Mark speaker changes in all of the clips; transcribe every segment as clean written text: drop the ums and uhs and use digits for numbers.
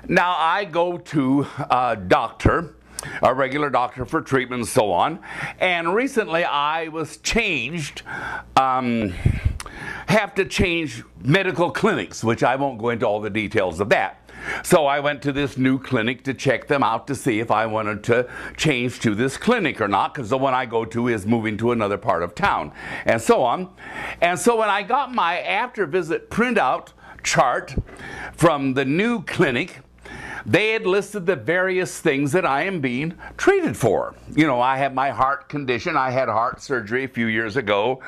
Speaker 1: Now, I go to a doctor, a regular doctor for treatment and so on, and recently I was changed, have to change medical clinics, which I won't go into all the details of that. So I went to this new clinic to check them out to see if I wanted to change to this clinic or not, because the one I go to is moving to another part of town, and so on. And so when I got my after-visit printout chart from the new clinic, they had listed the various things that I am being treated for. You know, I have my heart condition. I had heart surgery a few years ago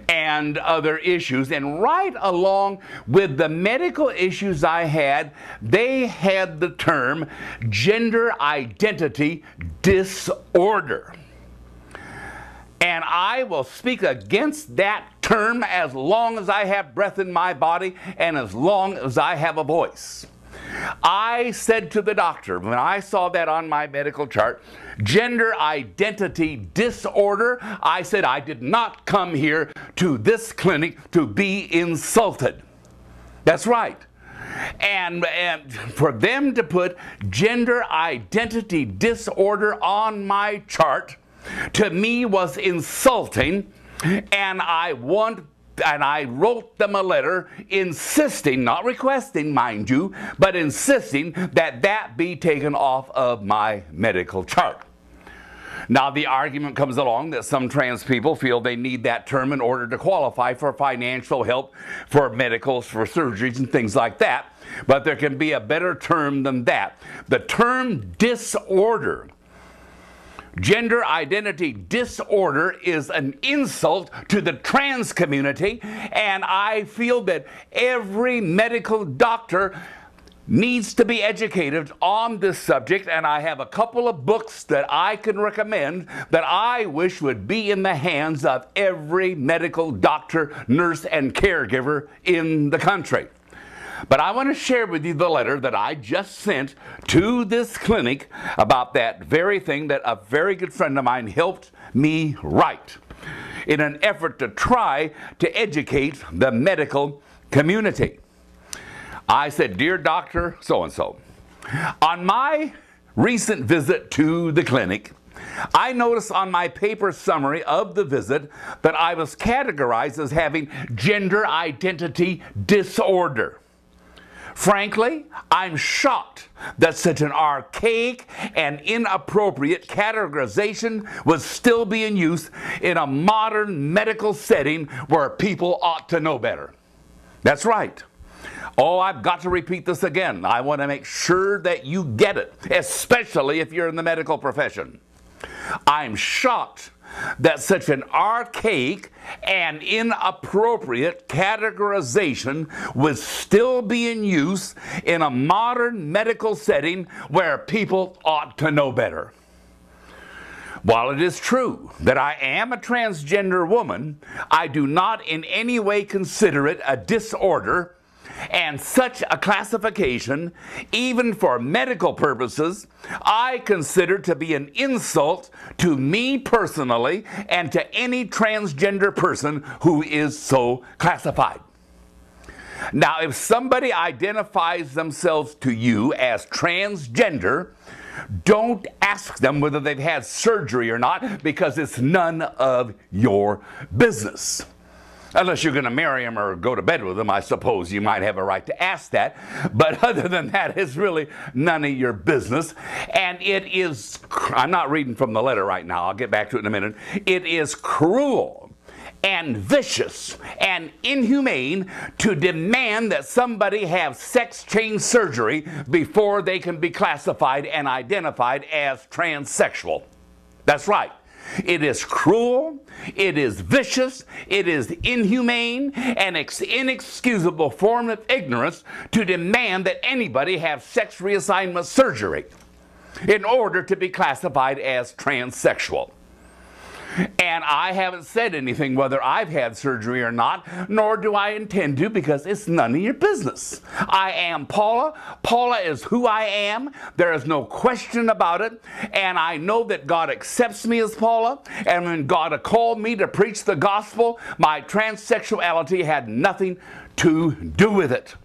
Speaker 1: and other issues. And right along with the medical issues I had, they had the term gender identity disorder. And I will speak against that term as long as I have breath in my body and as long as I have a voice. I said to the doctor, when I saw that on my medical chart, gender identity disorder, I said I did not come here to this clinic to be insulted. That's right. And for them to put gender identity disorder on my chart, to me was insulting, and I wrote them a letter insisting, not requesting, mind you, but insisting that that be taken off of my medical chart. Now, the argument comes along that some trans people feel they need that term in order to qualify for financial help for medicals, for surgeries, and things like that. But there can be a better term than that. The term disorder, gender identity disorder, is an insult to the trans community, and I feel that every medical doctor needs to be educated on this subject, and I have a couple of books that I can recommend that I wish would be in the hands of every medical doctor, nurse, and caregiver in the country. But I want to share with you the letter that I just sent to this clinic about that very thing that a very good friend of mine helped me write in an effort to try to educate the medical community. I said, "Dear Dr. So-and-so, on my recent visit to the clinic, I noticed on my paper summary of the visit that I was categorized as having gender identity disorder. Frankly, I'm shocked that such an archaic and inappropriate categorization would still be in use in a modern medical setting where people ought to know better." That's right. Oh, I've got to repeat this again. I want to make sure that you get it, especially if you're in the medical profession. I'm shocked that such an archaic and inappropriate categorization would still be in use in a modern medical setting where people ought to know better. While it is true that I am a transgender woman, I do not in any way consider it a disorder, and such a classification, even for medical purposes, I consider to be an insult to me personally and to any transgender person who is so classified. Now, if somebody identifies themselves to you as transgender, don't ask them whether they've had surgery or not, because it's none of your business. Unless you're going to marry him or go to bed with him, I suppose you might have a right to ask that. But other than that, it's really none of your business. And it is, I'm not reading from the letter right now. I'll get back to it in a minute. It is cruel and vicious and inhumane to demand that somebody have sex change surgery before they can be classified and identified as transsexual. That's right. It is cruel, it is vicious, it is inhumane, and inexcusable form of ignorance to demand that anybody have sex reassignment surgery in order to be classified as transsexual. And I haven't said anything whether I've had surgery or not, nor do I intend to, because it's none of your business. I am Paula. Paula is who I am. There is no question about it. And I know that God accepts me as Paula. And when God called me to preach the gospel, my transsexuality had nothing to do with it.